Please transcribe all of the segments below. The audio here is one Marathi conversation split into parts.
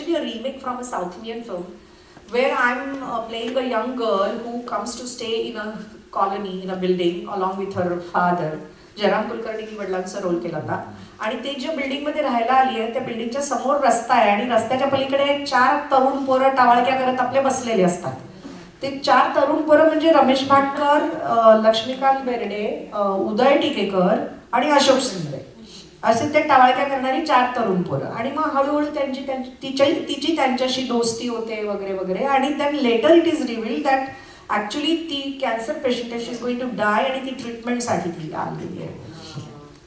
actually a remake from a South Indian film where I'm playing a young girl who comes to stay in a colony, in a building along with her father. Jairam कुलकर्णींनी वडिलांचा रोल केला होता आणि ते ज्या बिल्डिंगमध्ये राहायला आली आहे त्या बिल्डिंगच्या समोर रस्ता आहे आणि रस्त्याच्या पलीकडे 4 तरुण पोरं टावाळक्या करत आपले बसलेले असतात. ते 4 तरुण पोरं म्हणजे रमेश भाटकर, लक्ष्मीकांत बेर्डे, उदय टिकेकर आणि अशोक शिंदे असे ते टावाळक्या करणारी 4 तरुण पोरं. आणि मग हळूहळू तिची त्यांच्याशी दोस्ती होते वगैरे वगैरे. आणि then later it is revealed that actually ती कॅन्सर पेशंट आहे, she is going to die आणि ती ट्रीटमेंटसाठी ती आलेली आहे.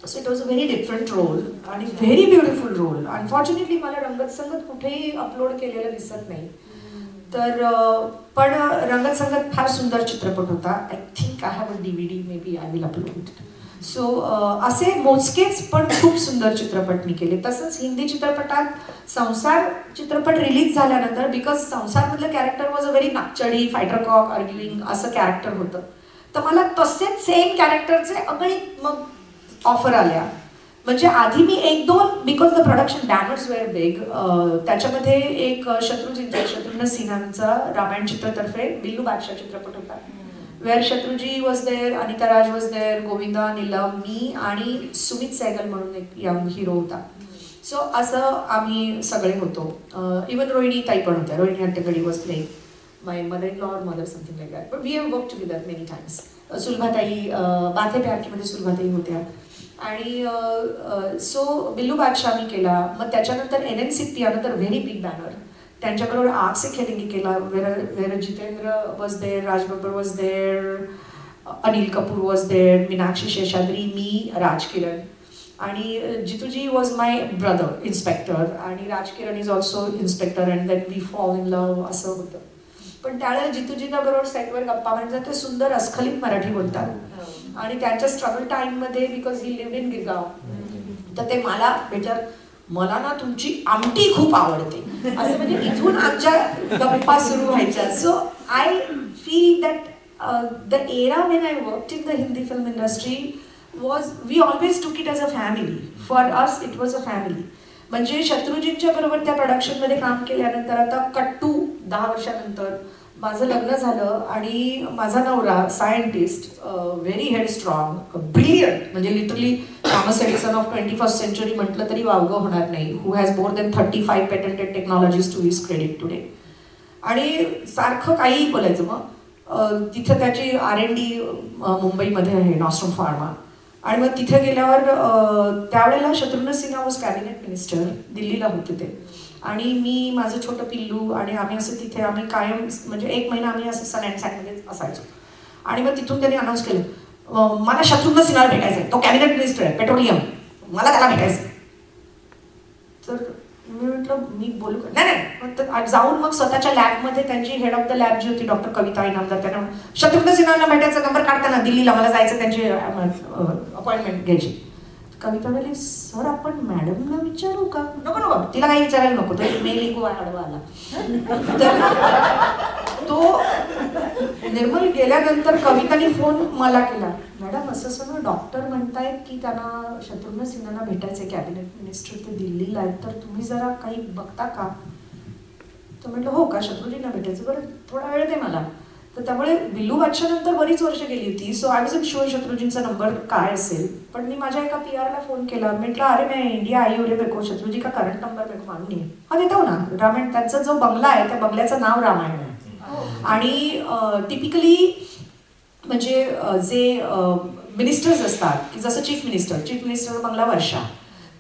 So it was a very different role आणि व्हेरी ब्युटिफुल रोल. अनफॉर्च्युनेटली मला रंगत संगत कुठेही अपलोड केलेलं दिसत नाही. तर पण रंगत संगत फार सुंदर चित्रपट होता. I think I have a DVD, maybe I will upload. So असे मोजकेच पण खूप सुंदर चित्रपट मी केले. तसंच हिंदी चित्रपटात संसार चित्रपट रिलीज झाल्यानंतर, बिकॉज संसारमधलं कॅरेक्टर वॉज अ व्हेरी नाकचडी, फायटर कॉक, आर्ग्युइंग असं कॅरेक्टर होतं. तर मला तसेच सेम कॅरेक्टरचे अगणित मग ऑफर आल्या. म्हणजे आधी मी 1-2 because the production banners were big. त्याच्यामध्ये एक शत्रुघ्न सिन्हांचा रामायण चित्रतर्फे बिल्लू बादशाह चित्रपट होता. Where Shatruji was there, Anita Raj was there, Govinda, Neelam, मी आणि सुमित सहगल म्हणून एक यंग हिरो होता. सो असं आम्ही सगळे होतो. इवन रोहिणी ताई पण होत्या. Rohini Hattangadi was playing my mother in law और mother something like that. But we have work together many times. Sulabhatai, बाथे प्यारकीमध्ये सुलभाताई होत्या. आणि सो बिल्लू बादशाह मी केला. मग त्याच्यानंतर NNCP, another very big banner, त्यांच्याबरोबर आग से खेलेंगे केला. Where Jeetendra was there, Raj Babbar was there, Anil Kapoor was there, Meenakshi Seshadri, मी, राज किरण. आणि Jituji was my brother inspector आणि Raj Kiran is also inspector and then we fall in love असं होतं. पण त्यावेळेला जितूजींना बरोबर सेटवर गप्पा म्हणजे ते सुंदर अस्खलित मराठी बोलतात आणि त्यांच्या स्ट्रगल टाईममध्ये, because he lived in Girgaon, तर ते मला भेटतात, मला ना तुमची आमटी खूप आवडते असं. म्हणजे इथून आमच्या गप्पा सुरू व्हायच्या. So I feel that the era when I worked in the Hindi film industry was, we always took it as a family. For us it was a family. म्हणजे शत्रुजींच्या बरोबर त्या प्रोडक्शनमध्ये काम केल्यानंतर आता कट्टू 10 वर्षानंतर माझं लग्न झालं आणि माझा नवरा सायंटिस्ट, व्हेरी हेडस्ट्रॉंग, ब्रिलियंट, म्हणजे literally Thomas Edison of 21st century म्हटलं तरी वावगं होणार नाही, who has more than 35 patented technologies to his credit today. आणि सारखं काहीही बोलायचं. मग तिथं त्याची R&D मुंबईमध्ये आहे, नॉस्ट्रोम फार्मा. आणि मग तिथे गेल्यावर त्यावेळेला Shatrughan Sinha was cabinet minister, दिल्लीला होते ते. आणि मी, माझं छोटं पिल्लू आणि आम्ही असं तिथे आम्ही कायम म्हणजे 1 महिना आम्ही असं सन अँड सॅटमध्येच असायचो. आणि मग तिथून त्यांनी अनाऊन्स केलं, मला शत्रुघ्न सिन्हाला भेटायचं आहे, तो कॅबिनेट मिनिस्टर आहे, पेट्रोलियम, मला त्याला भेटायचं. तर मी म्हटलं मी बोलू का? नाही, जाऊन मग स्वतःच्या लॅबमध्ये त्यांची हेड ऑफ द लॅब जी होती डॉक्टर कविता इनामदार, त्यांना शत्रुघ्न सिन्हाला भेटायचा नंबर काढताना दिल्लीला मला जायचं, त्यांची अपॉइंटमेंट घ्यायची. कविता बोलली, सर आपण मॅडमला विचारू का? नको नको, तिला काही विचारायला नको, तो मेल इको आडवा आला. तर तो निर्मल गेल्यानंतर कविताने फोन मला केला, मॅडम असं सगळं डॉक्टर म्हणतायत की त्यांना शत्रुघ्न सिन्हांना भेटायचं कॅबिनेट मिनिस्टर, ते दिल्लीला आहेत, तर तुम्ही जरा काही बघता का? तर म्हटलं हो का, शत्रुजींना भेटायचं, बरं थोडा वेळ दे मला. तर त्यामुळे बिल्लू बादशाहनंतर बरीच वर्ष गेली होती. सो आय वॉजंट शुअर शत्रुजींचा नंबर काय असेल. पण मी माझ्या एका PR ला फोन केला, म्हटलं अरे मैं इंडिया आई हो रे, मेरे को शत्रुजी का करंट नंबर मेरे को मालूम नहीं है. हा देतो ना, रामायण, त्यांचा जो बंगला आहे त्या बंगल्याचं नाव रामायण आहे. आणि टिपिकली म्हणजे जे मिनिस्टर्स असतात की जसं चीफ मिनिस्टरचा बंगला वर्षा,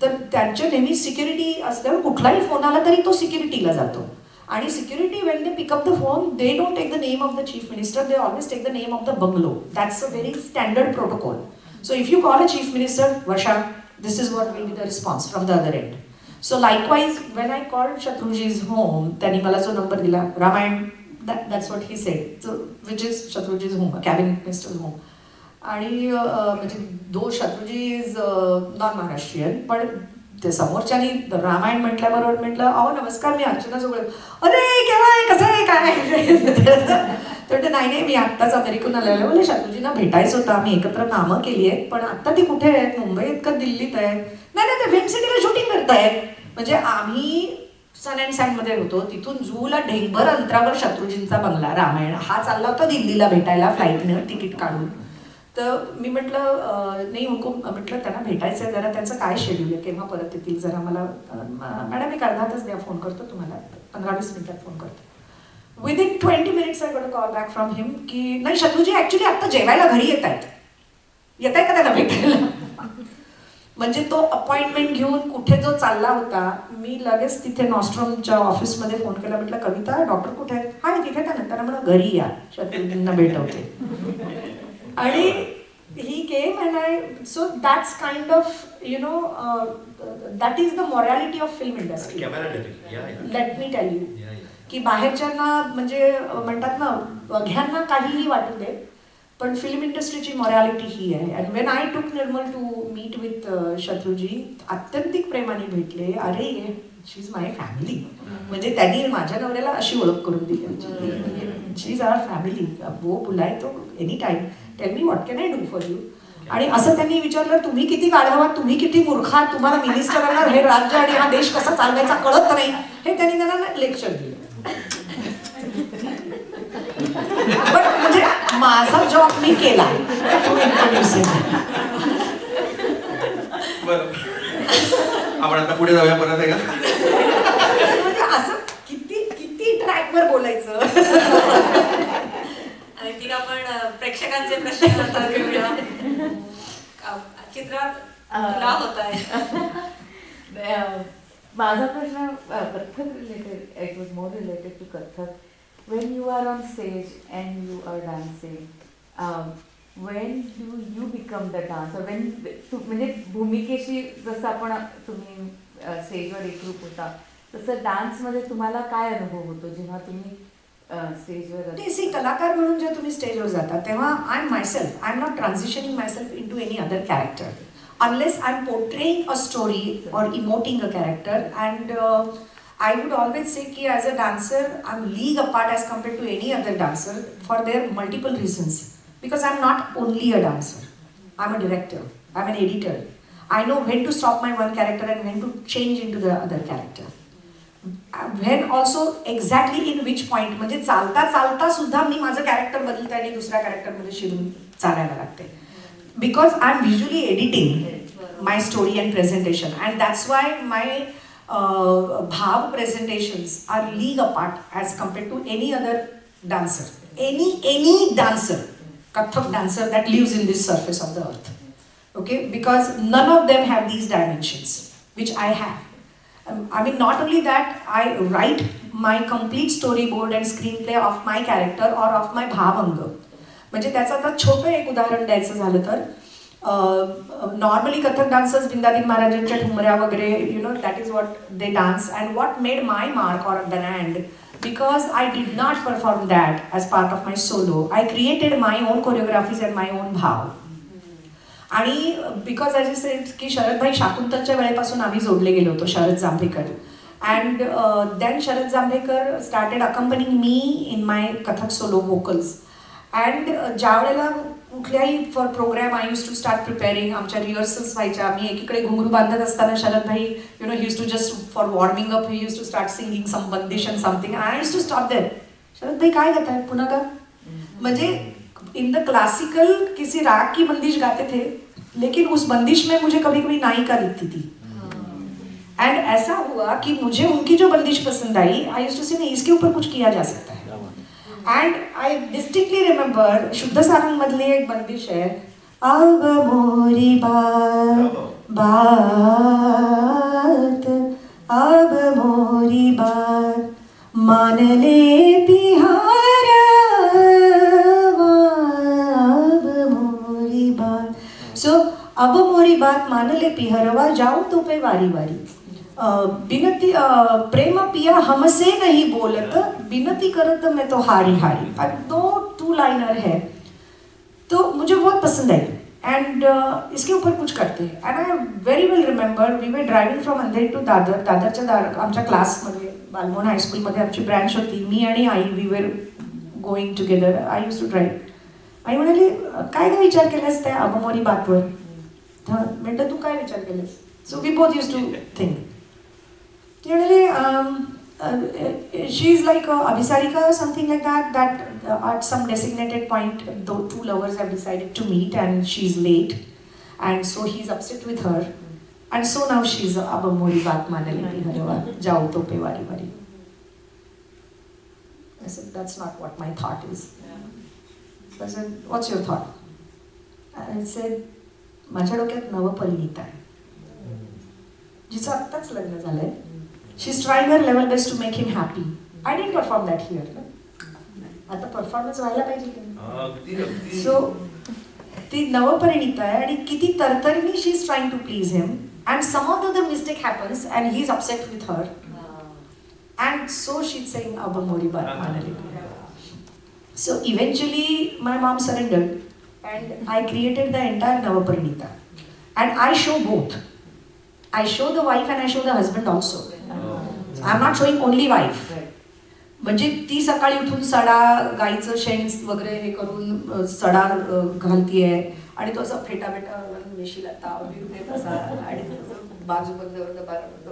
तर त्यांच्या नेहमी सिक्युरिटी असल्यावर कुठलाही फोन आला तरी तो सिक्युरिटीला जातो. आणि security when they pick up the phone, they don't take the name of the chief minister, they always take the name of the bungalow. That's a very standard protocol. So if you call a chief minister Varsha, this is what will be the response from the other end. So likewise when I called Shatruji's home, त्यांनी मला जो नंबर दिला, Ramayana, that's what he said, so which is Shatruji's home, cabinet minister's home. आणि म्हणजे शत्रुजी इज नॉन महाराष्ट्रीयन, पण ते समोरच्यानी रामायण म्हटल्याबरोबर म्हटलं, अहो नमस्कार, मी अर्चना जोगळे. अरे केव्हा आहे, कसं आहे, काय? तर ते नाही, मी आत्ताच अमेरिकून आलेलं. बोले शत्रुजींना भेटायचं होतं, आम्ही एकत्र कामं केली आहेत, पण आत्ता ती कुठे आहेत, मुंबईत का दिल्लीत आहेत? नाही, ते फिल्म सिटीला शूटिंग करतायत. म्हणजे आम्ही सन अँड सँडमध्ये होतो. तिथून जूला ढेंगभर अंतरावर शत्रुजींचा बंगला रामायण हा चालला होता दिल्लीला भेटायला फ्लाईटनं तिकीट काढून. तर मी म्हटलं नाही उनको म्हटलं त्यांना भेटायचं आहे जरा, त्यांचं काय शेड्यूल आहे, केव्हा परत येतील जरा मला. मॅडम एक अर्धा तास द्या, फोन करतो तुम्हाला, 15-20 मिनिटात फोन करतो. Within 20 minutes I got a call back from him की नाही शत्रुजी ॲक्च्युली आत्ता जेवायला घरी येत आहेत का त्यांना भेटायला. म्हणजे तो अपॉइंटमेंट घेऊन कुठे जो चालला होता, मी लगेच तिथे नॉस्ट्रॉमच्या ऑफिसमध्ये फोन केला. म्हटलं कविता डॉक्टर कुठे आहेत? हा तिथे त्या नंतर म्हणा घरी या, शत्रुजींना भेटवते. आणि he came and I saw that's kind of you know that is the morality of film industry. Let me tell you की बाहेरच्यांना म्हणजे म्हणतात ना बघ्यांना काहीही वाटू दे, पण फिल्म इंडस्ट्रीची मॉरॅलिटी ही आहे. अँड वेन आय टूक निर्मल टू मीट विथ शत्रुजी, अत्यंतिक प्रेमाने भेटले. अरे शी इज माय फॅमिली. म्हणजे त्यांनी माझ्या नवऱ्याला अशी ओळख करून दिली, शी इज आवर फॅमिली, वो बुलाय तो any time, tell me what can I do for you. आणि असं त्यांनी विचारलं तुम्ही किती गाढवात, तुम्ही किती मूर्खात, तुम्हाला मिनिस्टरांना हे राज्य आणि हा देश कसा चालवायचा कळत नाही, हे त्यांनी त्यांना लेक्चर दिलं. पण म्हणजे माझा जॉब मी केला. आपण आता पुढे जाऊया परत आहे का? म्हणजे असं किती किती ट्रॅकवर बोलायचं. आणि तिला आपण प्रेक्षकांचे प्रश्न घेऊया. चित्रात तुला होत आहे. माझा प्रश्न Kathak related, it was more related to Kathak. When you are on stage and you are dancing, when do you become the dancer? When म्हणजे भूमिकेशी जसं आपण तुम्ही स्टेजवर एकरूप होता, तसं डान्समध्ये तुम्हाला काय अनुभव होतो जेव्हा तुम्ही स्टेजवर? कलाकार म्हणून जेव्हा तुम्ही स्टेजवर जाता तेव्हा I am myself, I am not transitioning myself into any other character unless I'm portraying a story or emoting a character. And I would always say that as a dancer, I'm league apart as compared to any other dancer for their multiple reasons. Because I'm not only a dancer, I'm a director, I'm an editor. I know when to stop my one character and when to change into the other character. When also exactly in which point, म्हणजे चालता चालता सुद्धा मी माझं कॅरेक्टर बदलते आणि दुसऱ्या कॅरेक्टरमध्ये शिरून चालायला लागते. Because I'm visually editing my story and presentation, and that's why my bhav presentations are league apart as compared to any other dancer, any dancer, Kathak dancer that lives in this surface of the earth. Okay, because none of them have these dimensions which I have. I mean, not only that, I write my complete storyboard and screenplay of my character or of my bhavanga. म्हणजे त्याचं आता छोटं एक उदाहरण द्यायचं झालं तर नॉर्मली कथक डान्सर्स बिंदादी महाराजांच्या ठुमऱ्या वगैरे you know that is what they dance and what made my mark or brand because I did not perform that as part of my solo. I created my own choreographies and my own bhav. आणि बिकॉज ॲज यू सेड की शरदभाई शाकुंतलच्या वेळेपासून आम्ही जोडले गेलो होतो, Sharad Jambhekar. And then Sharad Jambhekar started accompanying me in my Kathak solo vocals. And ज्या वेळेला कुठल्याही for program I use to start preparing, आमच्या रिहर्सल्स व्हायच्या, मी एकीकडे घुंगरू बांधत असताना Sharadbhai you know he use to just for warming up he use to start singing some bandish and something. I use to stop that. Sharadbhai काय गात आहेत पुन्हा का? म्हणजे इन द क्लासिकल किसी राग की बंदिश गाते थे, लेकिन उस बंदिश में मुझे कभी कभी नायिका दिखती थी. एंड ऐसा हुआ कि मुझे उनकी जो बंदिश पसंद आई, आई यूज्ड टू से नहीं इसके ऊपर कुछ किया जा सकता है. And I distinctly remember शुद्ध सारंग मधली एक बंदिश है, अब मोरी बात अब मोरी बात मान ले पिहारा अब मोरी बात. सो अब मोरी बात मान ले पिहरवा जाओ तो पे वारी वारी. बिनती प्रेम पिया हमसे नहीं बोलत, बिनती करत मैं तो हारी हारी. दो टू लाइनर है तो मुझे बहुत पसंद आई. एंड इसके ऊपर कुछ करते हैं. And I very well remember we were driving from Andheri to Dadar. दादरच्या आमच्या क्लासमध्ये बालमोहन हायस्कूलमध्ये आमची ब्रँच होती. मी आणि आई we were going together. I use to drive. आई म्हणाली काय काय विचार केलास त्या अबमोरी बातवर? म्हटलं तू काय विचार केलेस? So we both use to think. ती म्हणाली She is like Abhisarika or something like that. That at some designated point, the two lovers have decided to meet, and she's late, and so he's upset with her, and so now she's अब मोरी बात मान लेती है जाओ तो पे वारी वारी. I said that's not what my thought is. So I said, what's your thought? I said, माझ्या डोक्यात नवपरिणीत आहे. जिचं आत्ताच लग्न झालंय. She's trying her level best to make him happy. I didn't perform that here. आता परफॉर्मन्स व्हायला पाहिजे. So ती नवपरिणीत आहे आणि किती तरतरीने she is trying to please him and some of the mistake happens and he is upset with her and so she is saying अब मोरी बात finally. So eventually my mom surrendered and I created the entire Navaparinita and I show both. I show the wife and I show the husband also. I am not showing only wife. म्हणजे ती सकाळी उठून सडा गाईचं शेण वगैरे हे करून सडा घालतीये आणि तो असं फेटा वेशीला ताव बिव देत असा आणि बाजू बंद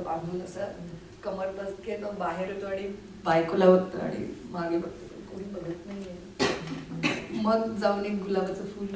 बांधून असं कमर बसके तो बाहेर येतो आणि बायकोला बघतो आणि मागे बघतो कोणी बघत नाहीये. मग जाऊन एक गुलाबाचं फुल